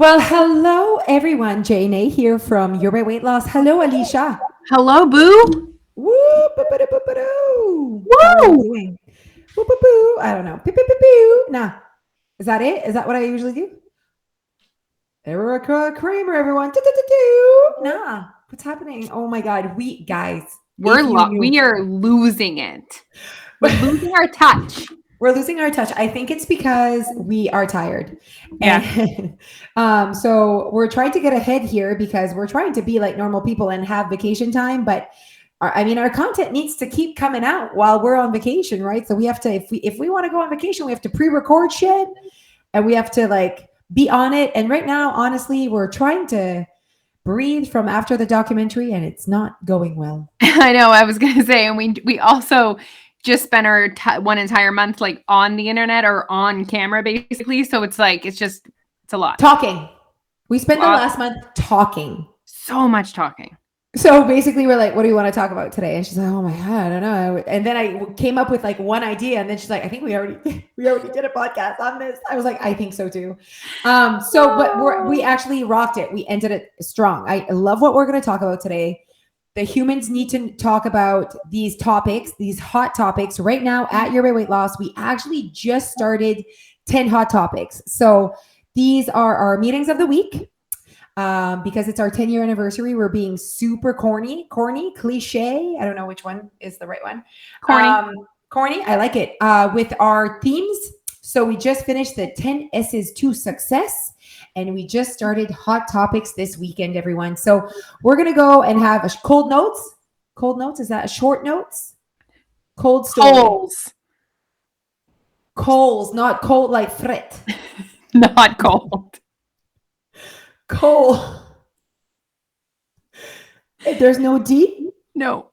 Well, hello everyone. Jane here from Your Weight Loss. Hello, Alicia. Hello, boo. Woo, ba-ba-da-ba-ba-doo. How are you Woo! doing? Woo, boo, boo. I don't know. Pew, pew, pew, pew. Nah, is that it? Is that what I usually do? Erica Kramer, everyone. Do-do-do-do. Nah, what's happening? Oh my God, we guys. If you knew, We are losing it. We're losing our touch. we're losing our touch. I think it's because we are tired. Yeah. And so we're trying to get ahead here because we're trying to be like normal people and have vacation time. But our content needs to keep coming out while we're on vacation, right? So we have to, if we want to go on vacation, we have to pre-record shit and we have to like be on it. And right now, honestly, we're trying to breathe from after the documentary and it's not going well. I know. I was gonna say, and we also just spent our one entire month like on the internet or on camera, basically. So it's like it's a lot. Talking. We spent the last month talking. So much talking. So basically, we're like, "What do you want to talk about today?" And she's like, "Oh my God, I don't know." And then I came up with like one idea, and then she's like, "I think we already did a podcast on this." I was like, "I think so too." But we actually rocked it. We ended it strong. I love what we're going to talk about today. The humans need to talk about these topics, these hot topics right now at Your Weight Loss. We actually just started 10 hot topics. So these are our meetings of the week. Because it's our 10-year anniversary, we're being super corny, cliche. I don't know which one is the right one. Corny. I like it. With our themes. So we just finished the 10 S's to success. And we just started hot topics this weekend, everyone. So we're going to go and have a cold notes. Cold notes. Is that a short notes? Cold story. Coals, not cold like frit. Not cold. Coal. There's no D? No.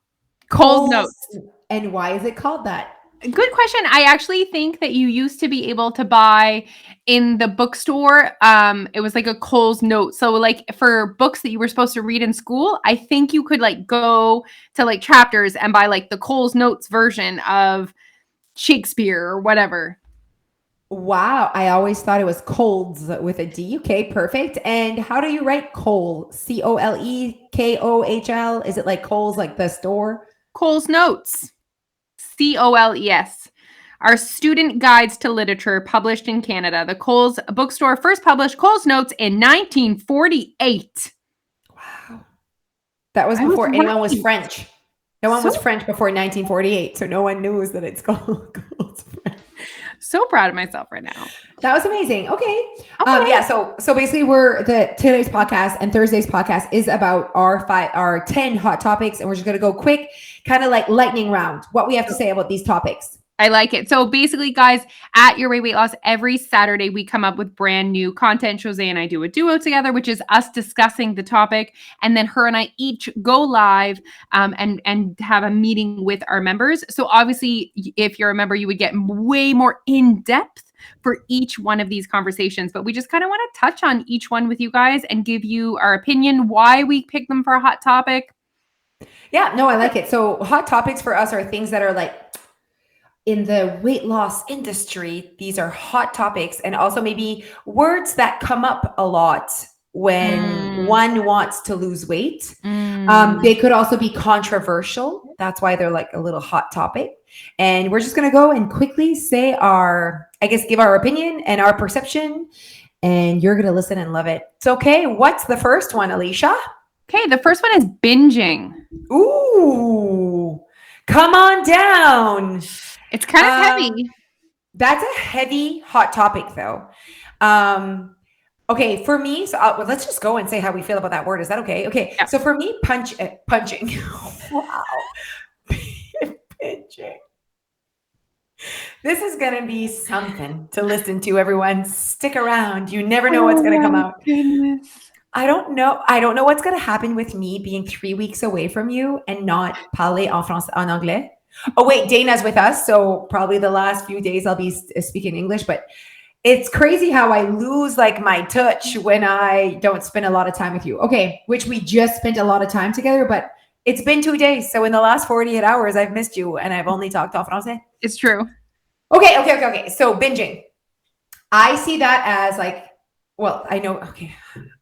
Cold notes. And why is it called that? Good question. I actually think that you used to be able to buy in the bookstore. It was like a Coles note. So like for books that you were supposed to read in school, I think you could like go to like Chapters and buy like the Coles notes version of Shakespeare or whatever. Wow. I always thought it was colds with a D. Okay, perfect. And how do you write coal? Colekohl? Is it like Coles, like the store? Coles notes. COLES. Our student guides to literature published in Canada. The Coles bookstore first published Coles notes in 1948. Wow. That was before anyone was French. No one was French before 1948. So no one knows that it's called Coles French. So proud of myself right now. That was amazing. Okay. Yeah. So basically today's podcast and Thursday's podcast is about our 10 hot topics. And we're just going to go quick, kind of like lightning round, what we have to say about these topics. I like it. So basically, guys, at Your Weight Loss, every Saturday we come up with brand new content. Jose and I do a duo together, which is us discussing the topic. And then her and I each go live and have a meeting with our members. So obviously, if you're a member, you would get way more in-depth for each one of these conversations. But we just kind of want to touch on each one with you guys and give you our opinion, why we pick them for a hot topic. Yeah, no, I like it. So hot topics for us are things that are like, in the weight loss industry, these are hot topics and also maybe words that come up a lot when one wants to lose weight. They could also be controversial. That's why they're like a little hot topic. And we're just going to go and quickly say give our opinion and our perception. And you're going to listen and love it. So, okay, what's the first one, Alicia? Okay, the first one is binging. Ooh, come on down. It's kind of heavy. That's a heavy hot topic though. Okay, for me, so let's just go and say how we feel about that word. Is that okay? Okay. Yeah. So for me, punching. Wow. Pinching. This is going to be something to listen to, everyone. Stick around. You never know what's going to come out. Goodness. I don't know what's going to happen with me being 3 weeks away from you and not parler en anglais. Oh, wait, Dana's with us. So probably the last few days I'll be speaking English, but it's crazy how I lose like my touch when I don't spend a lot of time with you. Okay. Which we just spent a lot of time together, but it's been 2 days. So in the last 48 hours, I've missed you and I've only talked en français. It's true. Okay. So binging. I see that as like well, I know, okay,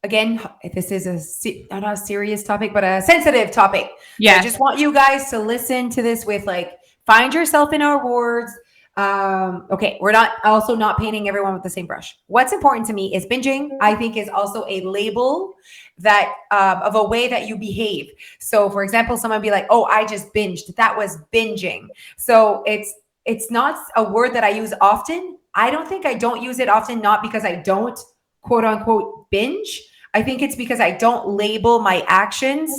again, this is not a serious topic, but a sensitive topic. So I Yes. just want you guys to listen to this with like, find yourself in our words. Okay, we're not also not painting everyone with the same brush. What's important to me is binging, I think, is also a label that of a way that you behave. So for example, someone be like, oh, I just binged. That was binging. So it's not a word that I use often. I don't think I don't use it often, not because I don't quote unquote binge. I think it's because I don't label my actions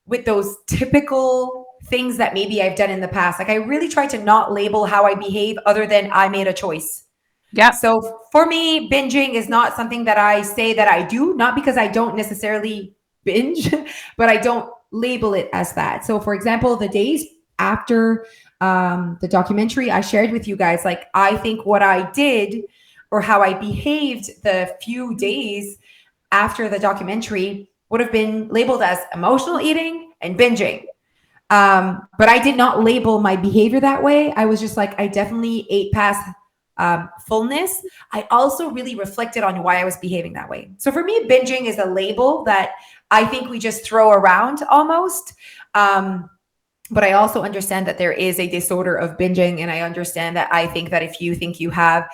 with those typical things that maybe I've done in the past. Like I really try to not label how I behave other than I made a choice. Yep. So for me, binging is not something that I say that I do, not because I don't necessarily binge, but I don't label it as that. So for example, the days after the documentary, I shared with you guys, like I think what I did or how I behaved the few days after the documentary would have been labeled as emotional eating and binging. But I did not label my behavior that way. I was just like, I definitely ate past fullness. I also really reflected on why I was behaving that way. So for me, binging is a label that I think we just throw around almost. But I also understand that there is a disorder of binging. And I understand that I think that if you think you have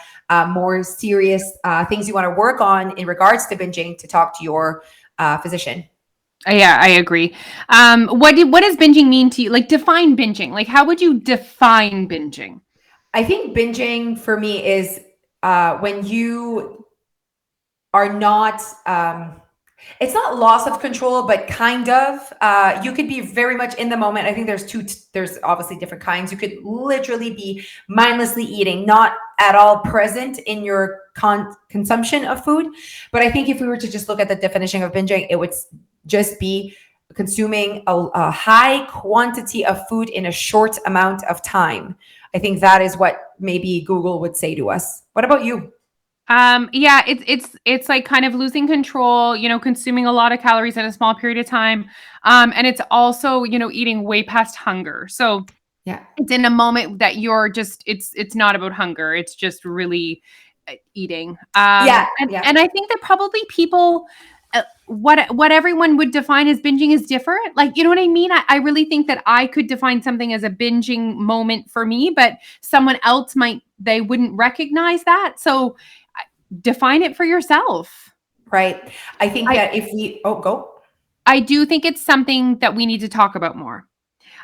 more serious things you want to work on in regards to binging, to talk to your physician. Yeah, I agree. What does binging mean to you? Like, define binging. Like, how would you define binging? I think binging for me is when you are not it's not loss of control, but kind of you could be very much in the moment. I think there's obviously different kinds. You could literally be mindlessly eating, not at all present in your consumption of food. But I think if we were to just look at the definition of binging, it would just be consuming a high quantity of food in a short amount of time. I think that is what maybe Google would say to us. What about you? Yeah, it's like kind of losing control, consuming a lot of calories in a small period of time. And it's also, eating way past hunger. So Yeah. it's in a moment that you're just it's not about hunger. It's just really eating. Yeah. And Yeah. and I think that probably people what everyone would define as binging is different. Like, you know what I mean? I really think that I could define something as a binging moment for me, but someone else they wouldn't recognize that. So define it for yourself. Right. I think I that if we, oh, go. I do think it's something that we need to talk about more.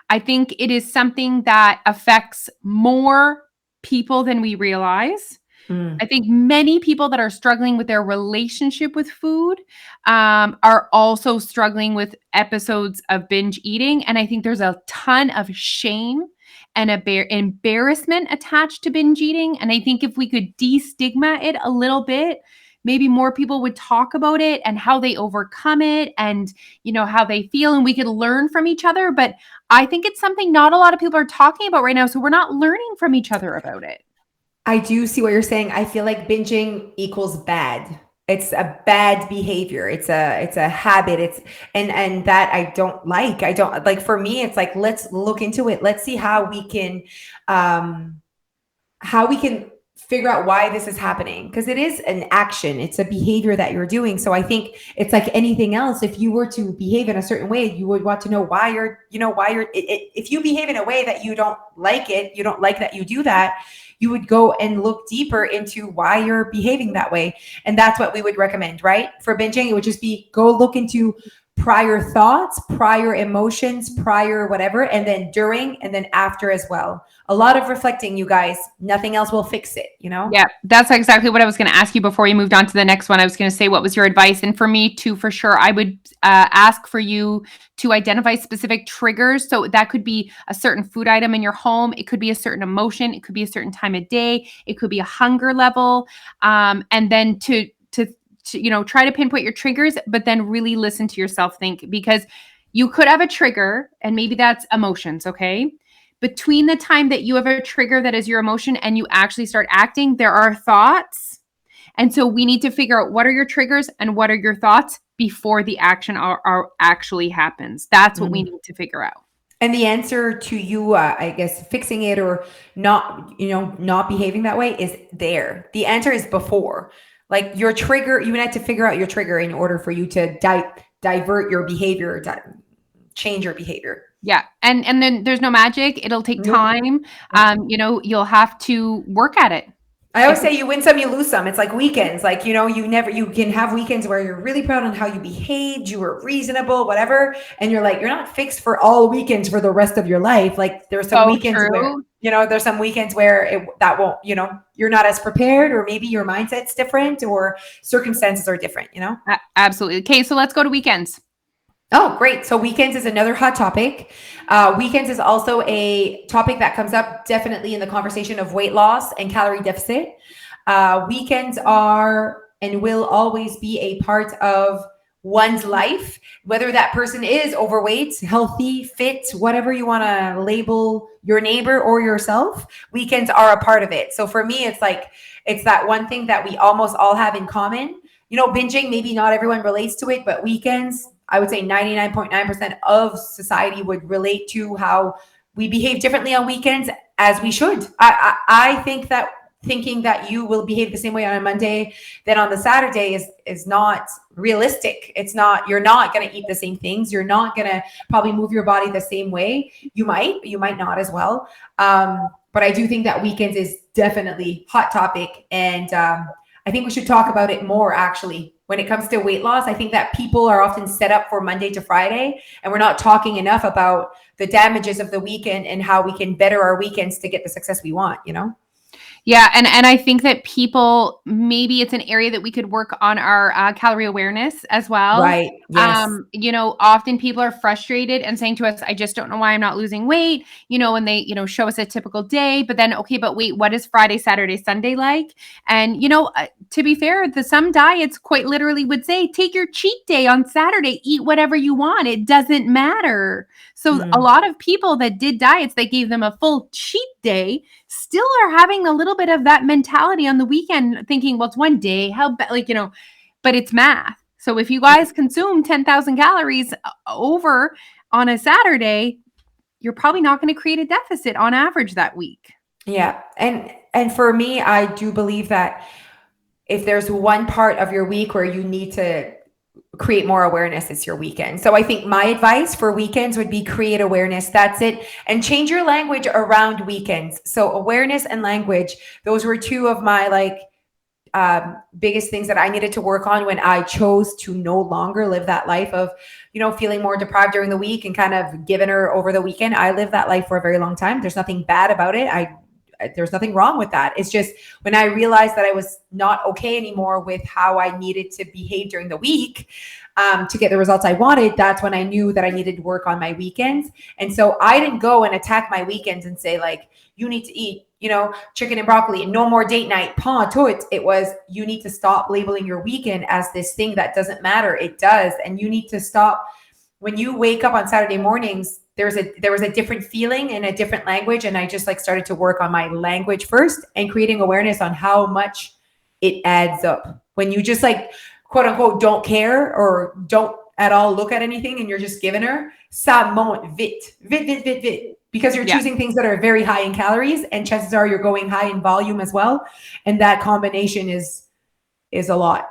I think it is something that affects more people than we realize. Mm. I think many people that are struggling with their relationship with food are also struggling with episodes of binge eating. And I think there's a ton of shame and embarrassment attached to binge eating. And I think if we could destigma it a little bit, maybe more people would talk about it and how they overcome it and how they feel, and we could learn from each other. But I think it's something not a lot of people are talking about right now, so we're not learning from each other about it. I do see what you're saying. I feel like binging equals bad. It's a bad behavior. It's a habit. And that I don't like. I don't like. For me, it's like, let's look into it. Let's see um how we can figure out why this is happening, because it is an action, it's a behavior that you're doing. So I think it's like anything else. If you were to behave in a certain way, you would want to know why if you behave in a way that you don't like it, you don't like that you do that, you would go and look deeper into why you're behaving that way. And that's what we would recommend, right? For binging, it would just be go look into prior thoughts, prior emotions, prior whatever, and then during and then after as well. A lot of reflecting, you guys. Nothing else will fix it. Yeah, that's exactly what I was going to ask you before we moved on to the next one. I was going to say, what was your advice? And for me too, for sure, I would ask for you to identify specific triggers. So that could be a certain food item in your home. It could be a certain emotion. It could be a certain time of day. It could be a hunger level. And then to try to pinpoint your triggers, but then really listen to yourself think, because you could have a trigger and maybe that's emotions. Okay. Between the time that you have a trigger that is your emotion and you actually start acting, there are thoughts. And so we need to figure out what are your triggers and what are your thoughts before the action are actually happens. That's what we need to figure out. And the answer to you, I guess, fixing it or not behaving that way is there. The answer is before. Like your trigger, you had to figure out your trigger in order for you to divert your behavior, change your behavior. Yeah. And then there's no magic. It'll take Nope. time. You know, you'll have to work at it. I always say you win some, you lose some. It's like weekends. Like, you know, you can have weekends where you're really proud on how you behaved, you were reasonable, whatever. And you're like, you're not fixed for all weekends for the rest of your life. Like there's some weekends where, you know, there's some weekends where that won't, you know, you're not as prepared, or maybe your mindset's different, or circumstances are different, you know? Absolutely. Okay. So let's go to weekends. Oh, great. So weekends is another hot topic. Weekends is also a topic that comes up definitely in the conversation of weight loss and calorie deficit. Weekends are and will always be a part of one's life, whether that person is overweight, healthy, fit, whatever you want to label your neighbor or yourself. Weekends are a part of it. So for me, it's like, it's that one thing that we almost all have in common. You know, binging, maybe not everyone relates to it, but weekends, I would say 99.9% of society would relate to how we behave differently on weekends, as we should. I think that thinking that you will behave the same way on a Monday than on the Saturday is not realistic. It's not, you're not going to eat the same things. You're not going to probably move your body the same way. You might not as well. But I do think that weekends is definitely hot topic. And I think we should talk about it more, actually. When it comes to weight loss, I think that people are often set up for Monday to Friday, and we're not talking enough about the damages of the weekend and how we can better our weekends to get the success we want, you know? Yeah. And I think that people, maybe it's an area that we could work on our calorie awareness as well. Right. Yes. You know, often people are frustrated and saying to us, I just don't know why I'm not losing weight, you know, when they, you know, show us a typical day, but then, okay, but wait, what is Friday, Saturday, Sunday like? And, you know, to be fair, some diets quite literally would say, take your cheat day on Saturday, eat whatever you want. It doesn't matter. So a lot of people that did diets that gave them a full cheat day still are having a little bit of that mentality on the weekend, thinking, well, it's one day, how like, you know, but it's math. So if you guys consume 10,000 calories over on a Saturday, you're probably not going to create a deficit on average that week. Yeah. And for me, I do believe that if there's one part of your week where you need to create more awareness, it's your weekend. So I think my advice for weekends would be create awareness. That's it. And change your language around weekends. So awareness and language, those were two of my biggest things that I needed to work on when I chose to no longer live that life of, you know, feeling more deprived during the week and kind of giving her over the weekend. I lived that life for a very long time. There's nothing bad about it. There's nothing wrong with that. It's just when I realized that I was not okay anymore with how I needed to behave during the week to get the results I wanted, that's when I knew that I needed to work on my weekends. And so I didn't go and attack my weekends and say, like, you need to eat, you know, chicken and broccoli and no more date night. It was, you need to stop labeling your weekend as this thing that doesn't matter. It does. And you need to stop. When you wake up on Saturday mornings, there was a different feeling and a different language. And I just started to work on my language first and creating awareness on how much it adds up. When you just quote unquote, don't care or don't at all look at anything and you're just giving her, ça monte vite, because you're choosing things that are very high in calories, and chances are you're going high in volume as well. And that combination is a lot.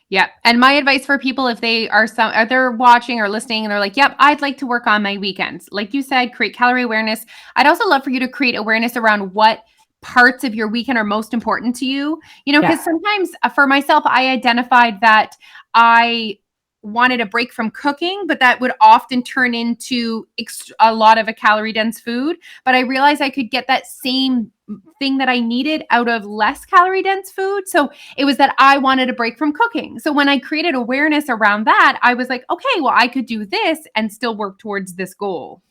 Yeah. And my advice for people, if they're watching or listening and they're like, yep, I'd like to work on my weekends. Like you said, create calorie awareness. I'd also love for you to create awareness around what parts of your weekend are most important to you. You know, because sometimes for myself, I identified that I wanted a break from cooking, but that would often turn into a lot of a calorie dense food. But I realized I could get that same thing that I needed out of less calorie dense food. So it was that I wanted a break from cooking. So when I created awareness around that, I was like, okay, well, I could do this and still work towards this goal.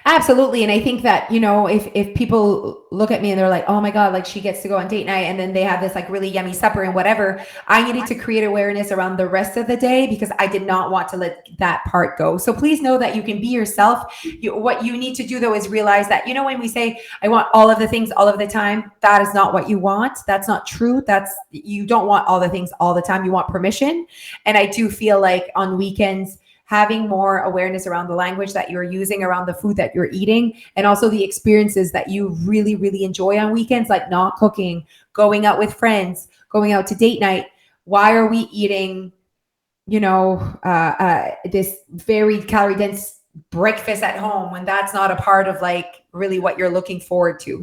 Absolutely. And I think that, you know, if people look at me and they're like, oh my God, like she gets to go on date night and then they have this really yummy supper and whatever, I needed to create awareness around the rest of the day because I did not want to let that part go. So please know that you can be yourself. What you need to do though is realize that, you know, when we say, I want all of the things all of the time, that is not what you want. That's not true. You don't want all the things all the time. You want permission. And I do feel like on weekends, having more awareness around the language that you're using around the food that you're eating, and also the experiences that you really, really enjoy on weekends, like not cooking, going out with friends, going out to date night, why are we eating, this very calorie dense breakfast at home when that's not a part of like really what you're looking forward to,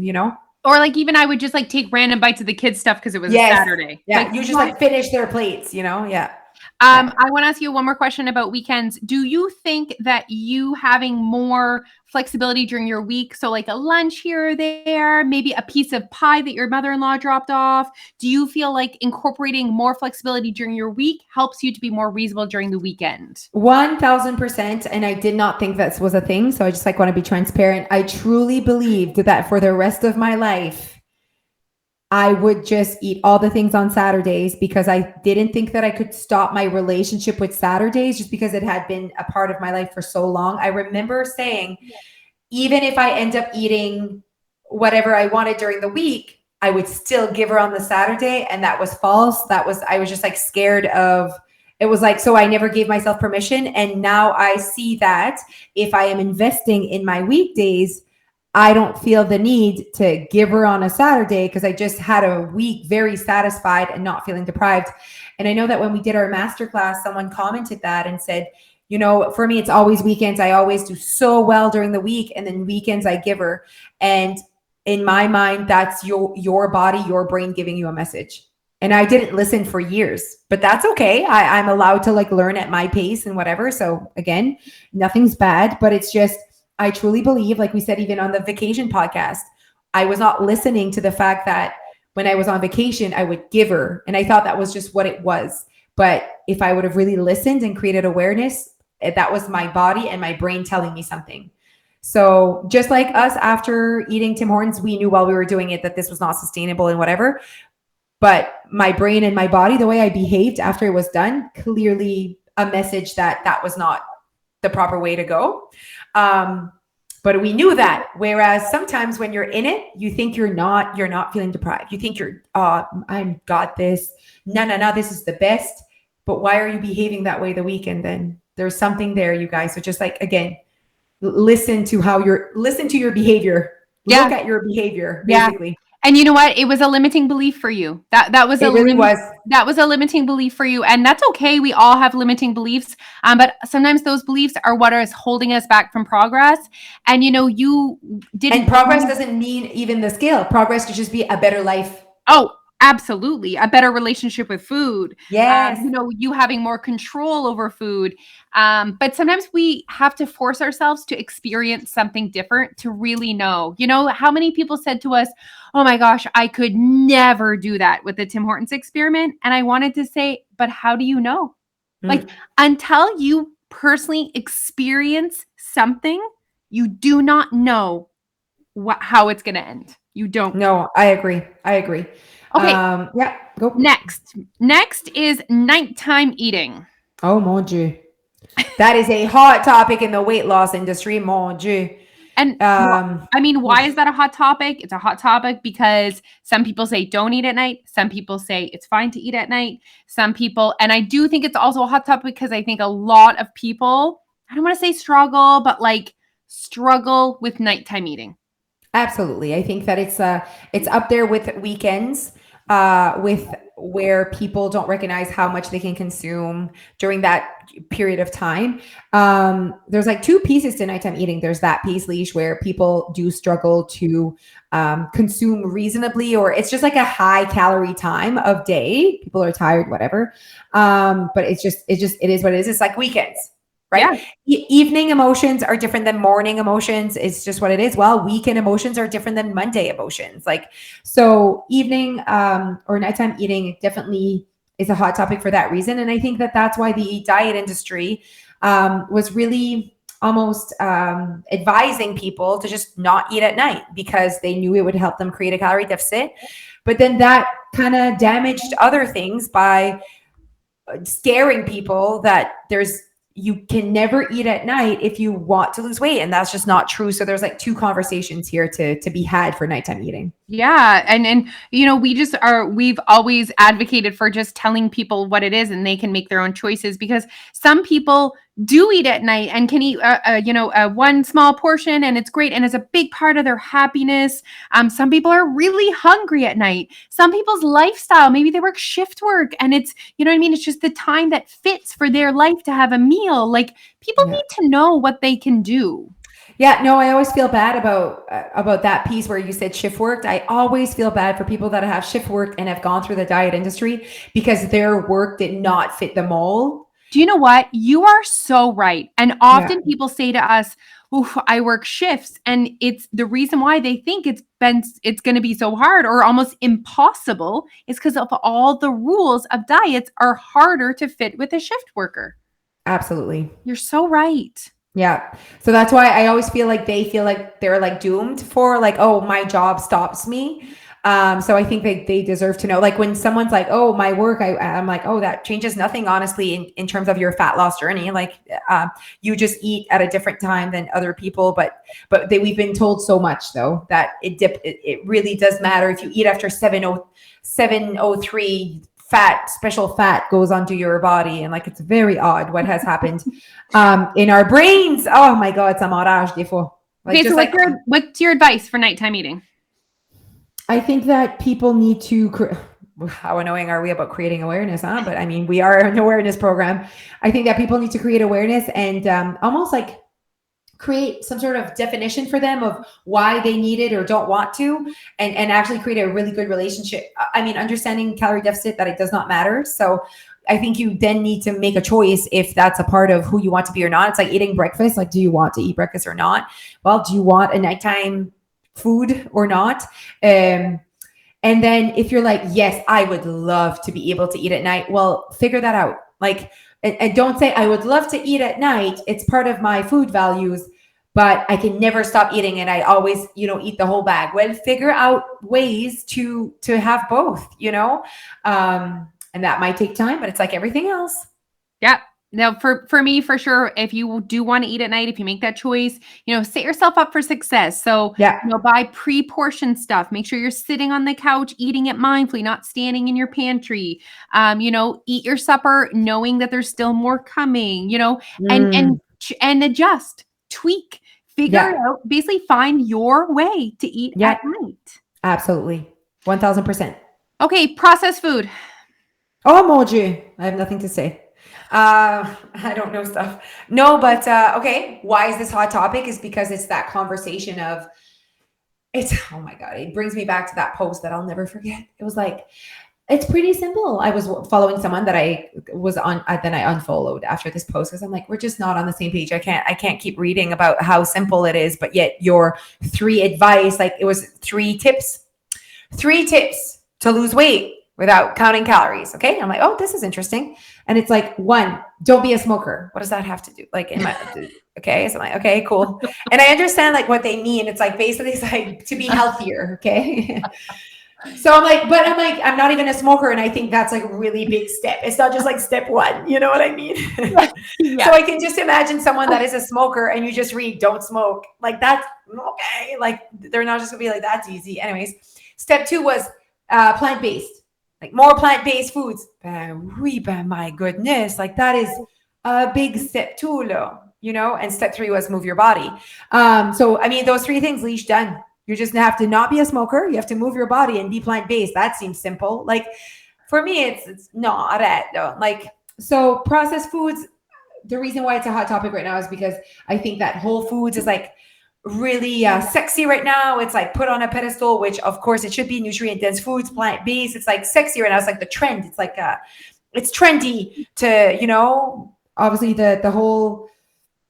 Or like even I would just like take random bites of the kids' stuff because it was a Yes. Saturday. Yeah. Like You just what? like finish their plates, Yeah. Yeah. I want to ask you one more question about weekends. Do you think that you having more flexibility during your week, so like a lunch here or there, maybe a piece of pie that your mother-in-law dropped off, do you feel like incorporating more flexibility during your week helps you to be more reasonable during the weekend? 1000%. And I did not think that was a thing. So I just like want to be transparent. I truly believed that for the rest of my life, I would just eat all the things on Saturdays because I didn't think that I could stop my relationship with Saturdays just because it had been a part of my life for so long. I remember saying, even if I end up eating whatever I wanted during the week, I would still give her on the Saturday. And that was false. I was just like scared of, it was like, so I never gave myself permission. And now I see that if I am investing in my weekdays, I don't feel the need to give her on a Saturday because I just had a week very satisfied and not feeling deprived. And I know that when we did our masterclass, someone commented that and said, for me, it's always weekends. I always do so well during the week, and then weekends I give her. And in my mind, that's your body, your brain giving you a message. And I didn't listen for years, but that's okay. I'm allowed to like learn at my pace and whatever. So again, nothing's bad, but it's just, I truly believe, like we said, even on the vacation podcast, I was not listening to the fact that when I was on vacation, I would give her. And I thought that was just what it was. But if I would have really listened and created awareness, that was my body and my brain telling me something. So just like us after eating Tim Hortons, we knew while we were doing it that this was not sustainable and whatever. But my brain and my body, the way I behaved after it was done, clearly a message that was not the proper way to go. But we knew that. Whereas sometimes when you're in it, you think you're not feeling deprived. You think I got this. No, this is the best. But why are you behaving that way the weekend then? There's something there, you guys. So just like, again, listen to your behavior. Yeah. Look at your behavior, basically. Yeah. And you know what? It was a limiting belief for you. That was that was a limiting belief for you. And that's okay. We all have limiting beliefs. But sometimes those beliefs are what is holding us back from progress. And you didn't. And progress doesn't mean even the scale. Progress could just be a better life. Oh, absolutely. A better relationship with food. Yes. You having more control over food. But sometimes we have to force ourselves to experience something different to really know. How many people said to us, oh my gosh, I could never do that with the Tim Hortons experiment. And I wanted to say, but how do you know? Like, until you personally experience something, you do not know how it's going to end. You don't. No, I agree. Okay. Yeah. Go. Next is nighttime eating. Oh, mon Dieu. That is a hot topic in the weight loss industry, mon Dieu. And why is that a hot topic? It's a hot topic because some people say don't eat at night. Some people say it's fine to eat at night. Some people, and I do think it's also a hot topic because I think a lot of people, I don't want to say struggle, but like struggle with nighttime eating. Absolutely. I think that it's up there with weekends, with where people don't recognize how much they can consume during that period of time. There's like two pieces to nighttime eating. There's that piece, Leash, where people do struggle to consume reasonably, or it's just like a high calorie time of day. People are tired, whatever. But it is what it is. It's like weekends. Right? Yeah. Evening emotions are different than morning emotions. It's just what it is. Well, weekend emotions are different than Monday emotions. So evening or nighttime eating definitely is a hot topic for that reason. And I think that that's why the diet industry was really almost advising people to just not eat at night because they knew it would help them create a calorie deficit. But then that kind of damaged other things by scaring people that you can never eat at night if you want to lose weight. And that's just not true. So there's like two conversations here to be had for nighttime eating. Yeah, and we've always advocated for just telling people what it is and they can make their own choices, because some people do eat at night and can eat one small portion and it's great and it's a big part of their happiness. Some people are really hungry at night. Some people's lifestyle, maybe they work shift work and it's, you know what I mean, it's just the time that fits for their life to have a meal. Like, people Yeah. need to know what they can do. Yeah, no, I always feel bad about that piece where you said shift worked. I always feel bad for people that have shift worked and have gone through the diet industry because their work did not fit the mold. Do you know what? You are so right. And Yeah, often people say to us, "Oof, I work shifts." And it's the reason why they think it's going to be so hard or almost impossible is because of all the rules of diets are harder to fit with a shift worker. absolutely. You're so right. Yeah. So that's why I always feel like they feel like they're like doomed for like, oh, my job stops me. So I think they deserve to know. Like when someone's like, oh, my work, I'm like, oh, that changes nothing, honestly, in terms of your fat loss journey. Like you just eat at a different time than other people. But we've been told so much though that it really does matter if you eat after 7:03. Special fat goes onto your body, and like it's very odd what has happened in our brains. Oh my god, ça m'enrage des fois. Like Okay, just so like what's your advice for nighttime eating? I think that people need to how annoying are we about creating awareness, huh? But I mean, we are an awareness program. I think that people need to create awareness and almost like create some sort of definition for them of why they need it or don't want to, and actually create a really good relationship. I mean, understanding calorie deficit, that it does not matter. So I think you then need to make a choice if that's a part of who you want to be or not. It's like eating breakfast. Like, do you want to eat breakfast or not? Well, do you want a nighttime food or not? And then if you're like, yes, I would love to be able to eat at night, well, figure that out. Like, and don't say, I would love to eat at night. It's part of my food values, but I can never stop eating and I always, eat the whole bag. Well, figure out ways to have both, and that might take time, but it's like everything else. Yeah. Now, for me, for sure, if you do want to eat at night, if you make that choice, set yourself up for success. So, Yeah. buy pre-portioned stuff. Make sure you're sitting on the couch, eating it mindfully, not standing in your pantry. Eat your supper, knowing that there's still more coming. And Mm, and adjust, tweak, figure it yeah. out. Basically, find your way to eat Yeah. at night. Absolutely. 1000%. Okay, processed food. Oh, mon Dieu. I have nothing to say. I don't know stuff. No, but okay. Why is this hot topic? Is because it's that conversation of oh my God, it brings me back to that post that I'll never forget. It was like, it's pretty simple. I was following someone that I was on, then I unfollowed after this post because I'm like, we're just not on the same page. I can't keep reading about how simple it is, but yet your 3 advice, like it was 3 tips to lose weight without counting calories. Okay. I'm like, oh, this is interesting. And it's like, 1, don't be a smoker. What does that have to do? Like okay. So I'm like, okay, cool. And I understand like what they mean. It's like, basically it's like to be healthier. Okay. So I'm not even a smoker. And I think that's like a really big step. It's not just like step 1, you know what I mean? Yeah. So I can just imagine someone that is a smoker and you just read, don't smoke. Like that's okay. Like they're not just gonna be like, that's easy. Anyways, step 2 was plant-based, like more plant-based foods. My goodness. Like that is a big step 2, and step 3 was move your body. So, I mean, those 3 things, leash done. You just have to not be a smoker. You have to move your body and be plant-based. That seems simple. Like for me, it's not that though. Like, so processed foods, the reason why it's a hot topic right now is because I think that Whole Foods is like really sexy right now. It's like put on a pedestal, which of course it should be nutrient dense foods, plant-based. It's like sexy right now. It's like the trend. It's like it's trendy to, obviously the whole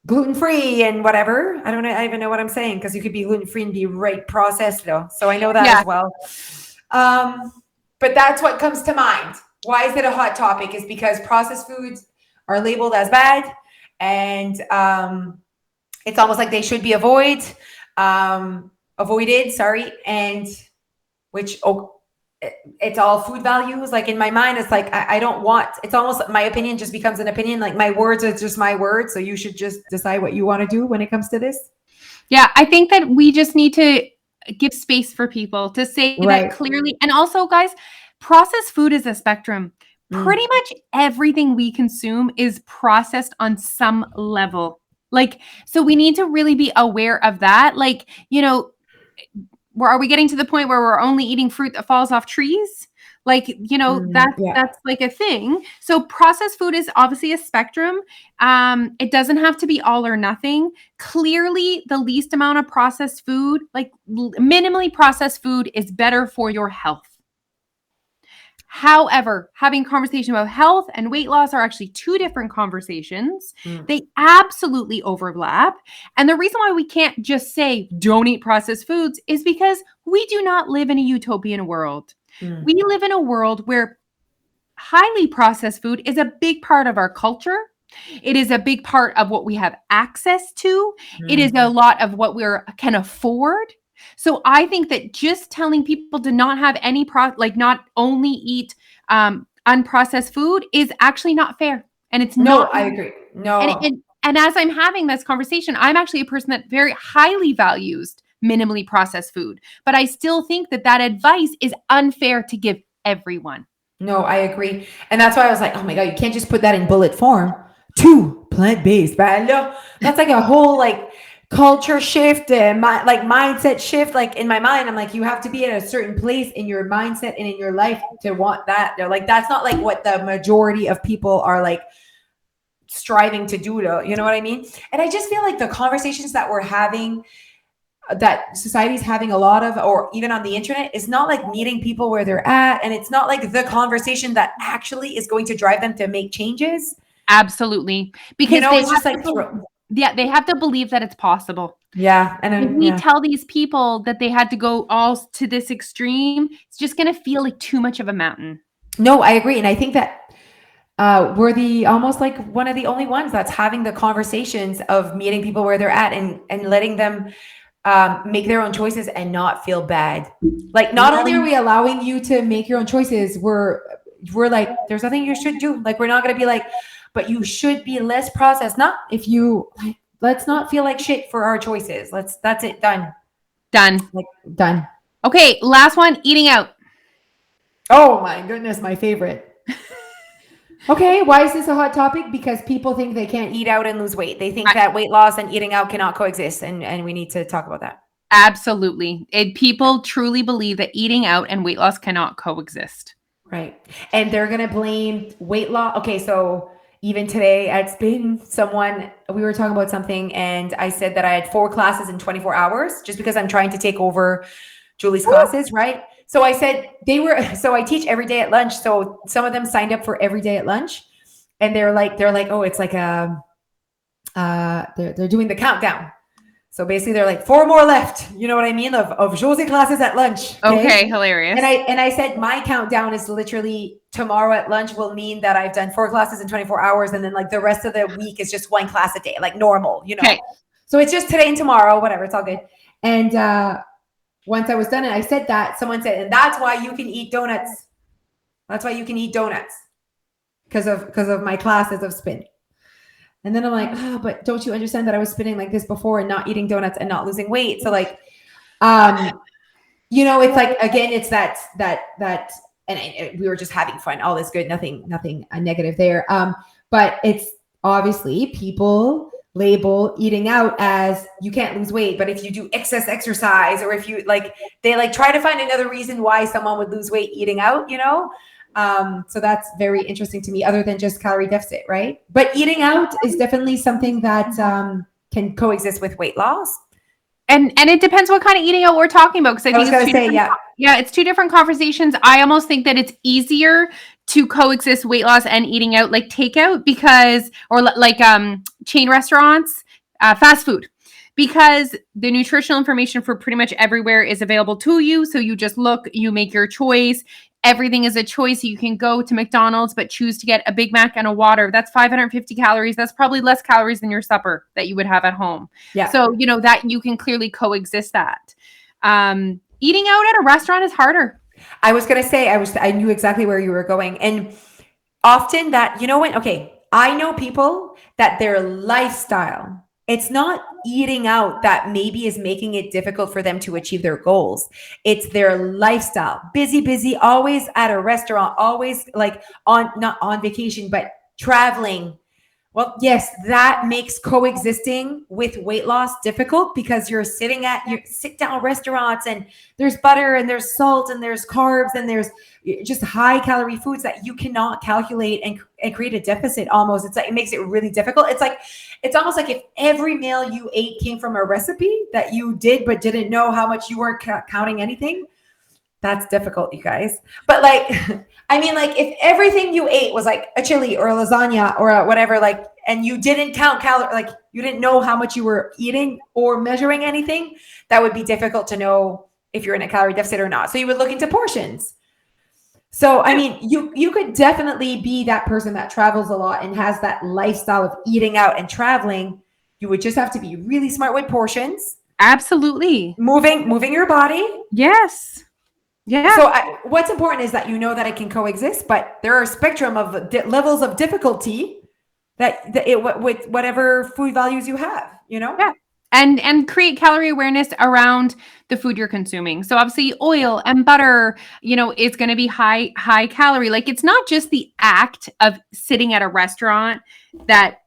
gluten-free and whatever. I don't even know what I'm saying because you could be gluten-free and be right processed though. So I know that as well. But that's what comes to mind. Why is it a hot topic? Is because processed foods are labeled as bad, and it's almost like they should be avoided. Sorry, and which it's all food values. Like in my mind, it's like I don't want. It's almost my opinion just becomes an opinion. Like my words are just my words, so you should just decide what you want to do when it comes to this. Yeah, I think that we just need to give space for people to say that Right. clearly. And also, guys, processed food is a spectrum. Mm, Pretty much everything we consume is processed on some level. Like, so we need to really be aware of that. Like, where are we getting to the point where we're only eating fruit that falls off trees? Like, yeah. that's like a thing. So processed food is obviously a spectrum. It doesn't have to be all or nothing. Clearly, the least amount of processed food, like minimally processed food, is better for your health. However, having conversation about health and weight loss are actually two different conversations. Mm, They absolutely overlap. And the reason why we can't just say don't eat processed foods is because we do not live in a utopian world. mm, We live in a world where highly processed food is a big part of our culture. It is a big part of what we have access to. It is a mm. lot of what we can afford. So I think that just telling people to not have any not only eat unprocessed food is actually not fair, and it's No, not. I agree. And No, and as I'm having this conversation, I'm actually a person that very highly values minimally processed food, but I still think that that advice is unfair to give everyone. no, I agree. And that's why I was like, oh my God, you can't just put that in bullet form. Two, plant-based. But I know that's like a whole like culture shift and like mindset shift. Like in my mind, I'm like, you have to be at a certain place in your mindset and in your life to want that. They're like, that's not like what the majority of people are like striving to do, to, you know what I mean? And I just feel like the conversations that we're having, that society's having a lot of, or even on the internet, is not like meeting people where they're at, and it's not like the conversation that actually is going to drive them to make changes. Absolutely, You because know, they it's just have like to, yeah, they have to believe that it's possible. yeah, and If then we yeah, tell these people that they had to go all to this extreme, it's just going to feel like too much of a mountain. no, I agree, and I think that we're the almost like one of the only ones that's having the conversations of meeting people where they're at, and letting them make their own choices and not feel bad. Like, not only are we allowing you to make your own choices, we're like, there's nothing you should do. Like, we're not going to be like, but you should be less processed. Not if you like, let's not feel like shit for our choices. That's it. Done. Done. Like, done. Okay, last one, eating out. Oh my goodness, my favorite. Okay, why is this a hot topic? Because people think they can't eat out and lose weight. They think that weight loss and eating out cannot coexist, and we need to talk about that. Absolutely. People truly believe that eating out and weight loss cannot coexist. Right. And they're going to blame weight loss. Okay, so even today at Spin, we were talking about something, and I said that I had 4 classes in 24 hours just because I'm trying to take over Julie's classes, right? So I said so I teach every day at lunch. So some of them signed up for every day at lunch, and they're like, oh, it's like they're doing the countdown. So basically they're like 4 more left. You know what I mean? Of Josie classes at lunch. Okay, hilarious. And I said my countdown is literally tomorrow at lunch will mean that I've done 4 classes in 24 hours. And then like the rest of the week is just 1 class a day, like normal, you know? Okay. So it's just today and tomorrow, whatever, it's all good. And once I was done and I said that, someone said, and that's why you can eat donuts. That's why you can eat donuts. Because of my classes of spin. And then I'm like, but don't you understand that I was spinning like this before and not eating donuts and not losing weight? So like, it's like, again, it's that, and we were just having fun, all this good, nothing negative there. But it's obviously people label eating out as you can't lose weight, but if you do excess exercise, or if you they try to find another reason why someone would lose weight eating out, so that's very interesting to me, other than just calorie deficit, right? But eating out is definitely something that can coexist with weight loss. And it depends what kind of eating out we're talking about, because I think it's 2 different conversations. I almost think that it's easier to coexist weight loss and eating out, like takeout, because, or like chain restaurants, fast food, because the nutritional information for pretty much everywhere is available to you. So you just look, you make your choice. Everything is a choice. You can go to McDonald's, but choose to get a Big Mac and a water. That's 550 calories. That's probably less calories than your supper that you would have at home. Yeah. So, that you can clearly coexist that. Eating out at a restaurant is harder. I was going to say, I knew exactly where you were going. And often that, I know people that their lifestyle it's not eating out that maybe is making it difficult for them to achieve their goals. It's their lifestyle. Busy, busy, always at a restaurant, always like not on vacation, but traveling. Well, yes, that makes coexisting with weight loss difficult because you're sitting at your sit down restaurants and there's butter and there's salt and there's carbs and there's just high calorie foods that you cannot calculate and create a deficit almost. It's like it makes it really difficult. It's almost like if every meal you ate came from a recipe that you did but didn't know how much you weren't counting anything. That's difficult, you guys. But like, I mean, like if everything you ate was like a chili or a lasagna or a whatever, like, and you didn't count calories, like you didn't know how much you were eating or measuring anything, that would be difficult to know if you're in a calorie deficit or not. So you would look into portions. So, I mean, you could definitely be that person that travels a lot and has that lifestyle of eating out and traveling. You would just have to be really smart with portions. Absolutely. Moving your body. Yes. Yeah. So what's important is that you know that it can coexist, but there are a spectrum of levels of difficulty with whatever food values you have, you know? Yeah. And create calorie awareness around the food you're consuming. So obviously oil and butter, it's going to be high calorie. Like it's not just the act of sitting at a restaurant that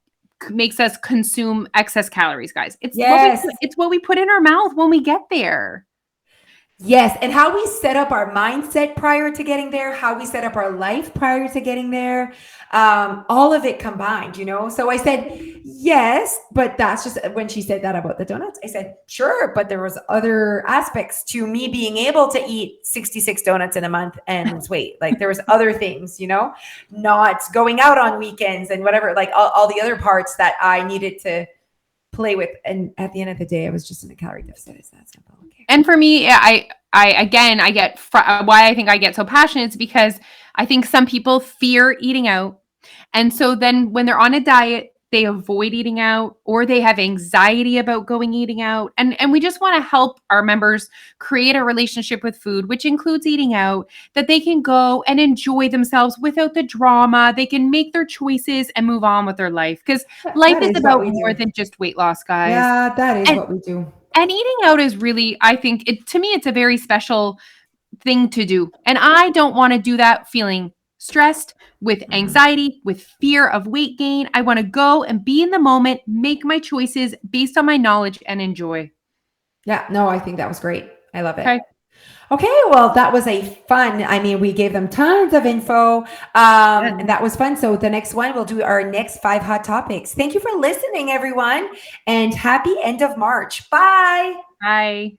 makes us consume excess calories, guys. It's what we put in our mouth when we get there. Yes. And how we set up our mindset prior to getting there, how we set up our life prior to getting there, all of it combined, So I said, yes, but that's just when she said that about the donuts, I said, sure. But there was other aspects to me being able to eat 66 donuts in a month and lose weight. Like there was other things, not going out on weekends and whatever, like all the other parts that I needed to play with. And at the end of the day, I was just in a calorie deficit. It's that simple. Okay. And for me, I get why I think I get so passionate is because I think some people fear eating out. And so then when they're on a diet, they avoid eating out or they have anxiety about eating out. And we just want to help our members create a relationship with food, which includes eating out, that they can go and enjoy themselves without the drama. They can make their choices and move on with their life because life is about more than just weight loss, guys. Yeah, that is what we do. And eating out is really, I think, to me, it's a very special thing to do. And I don't want to do that feeling stressed, with anxiety, with fear of weight gain. I want to go and be in the moment, make my choices based on my knowledge and enjoy. Yeah, no, I think that was great. I love it. Okay, well, that was we gave them tons of info and that was fun. So the next one, we'll do our next 5 hot topics. Thank you for listening, everyone, and happy end of March. Bye. Bye.